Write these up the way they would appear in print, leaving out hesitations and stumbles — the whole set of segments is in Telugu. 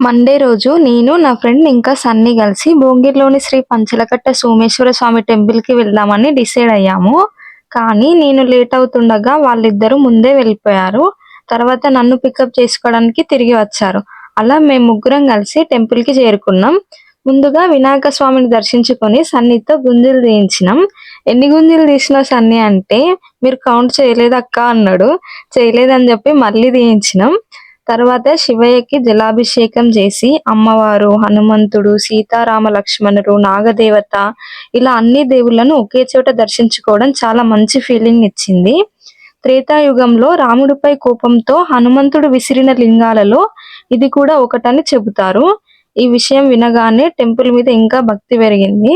మండే రోజు నేను, నా ఫ్రెండ్ ఇంకా సన్నీ కలిసి భువనగిరిలోని శ్రీ పంచలకట్ట సోమేశ్వర స్వామి టెంపుల్‌కి వెళ్దామని డిసైడ్ అయ్యాము. కానీ నేను లేట్ అవుతుండగా వాళ్ళిద్దరూ ముందే వెళ్ళిపోయారు. తర్వాత నన్ను పికప్ చేసుకోవడానికి తిరిగి వచ్చారు. అలా మేము ముగ్గురం కలిసి టెంపుల్‌కి చేరుకున్నాం. ముందుగా వినాయక స్వామిని దర్శించుకొని సన్నీతో గుంజీలు తీయించినాం. "ఎన్ని గుంజీలు తీసినావు సన్నీ" అంటే, "మీరు కౌంట్ చేయలేదక్కా" అన్నాడు. చేయలేదని చెప్పి మళ్ళీ తీయించినాం. తర్వాత శివయ్యకి జలాభిషేకం చేసి అమ్మవారు, హనుమంతుడు, సీతారామ లక్ష్మణుడు, నాగదేవత ఇలా అన్ని దేవుళ్ళను ఒకే చోట దర్శించుకోవడం చాలా మంచి ఫీలింగ్ ఇచ్చింది. త్రేతాయుగంలో రాముడిపై కోపంతో హనుమంతుడు విసిరిన లింగాలలో ఇది కూడా ఒకటని చెబుతారు. ఈ విషయం వినగానే టెంపుల్ మీద ఇంకా భక్తి పెరిగింది.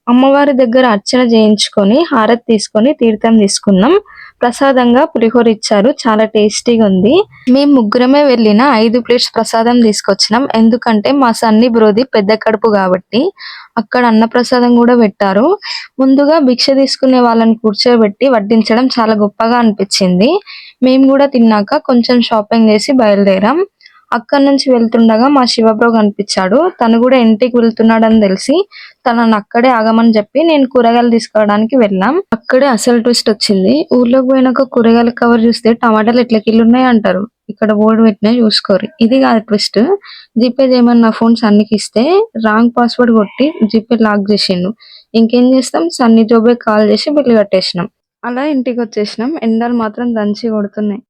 అమ్మవారి దగ్గర అర్చన చేయించుకొని హారతి తీసుకొని తీర్థం తీసుకున్నాం. ప్రసాదంగా పులిహోర ఇచ్చారు. చాలా టేస్టీగా ఉంది. మేము ముగ్గురమే వెళ్ళిన 5 ప్లేట్స్ ప్రసాదం తీసుకొచ్చినాం. ఎందుకంటే మా సన్ని బ్రోది పెద్ద కడుపు కాబట్టి అక్కడ అన్నప్రసాదం కూడా పెట్టారు. ముందుగా భిక్ష తీసుకునే వాళ్ళని కూర్చోబెట్టి వడ్డించడం చాలా గొప్పగా అనిపించింది. మేము కూడా తిన్నాక కొంచెం షాపింగ్ చేసి బయలుదేరాం. అక్కడి నుంచి వెళ్తుండగా మా శివబ్రో కనిపించాడు. తను కూడా ఇంటికి వెళ్తున్నాడని తెలిసి తనని అక్కడే ఆగమని చెప్పి నేను కూరగాయలు తీసుకోవడానికి వెళ్ళాం. అక్కడే అసలు ట్విస్ట్ వచ్చింది. ఊర్లోకి పోయినాక కూరగాయల కవర్ చూస్తే టమాటాలు ఎట్లా కిలో ఉన్నాయి అంటారు. ఇక్కడ బోర్డు పెట్టినా చూసుకోరు. ఇది కాదు ట్విస్ట్. జీపే చేయమని నా ఫోన్ సన్నీకి ఇస్తే రాంగ్ పాస్వర్డ్ కొట్టి జీపే లాక్ చేసిండు. ఇంకేం చేస్తాం, సన్నీ జోబే కాల్ చేసి బిల్లు కట్టేసినాం. అలా ఇంటికి వచ్చేసినాం. ఎండలు మాత్రం దంచి కొడుతున్నాయి.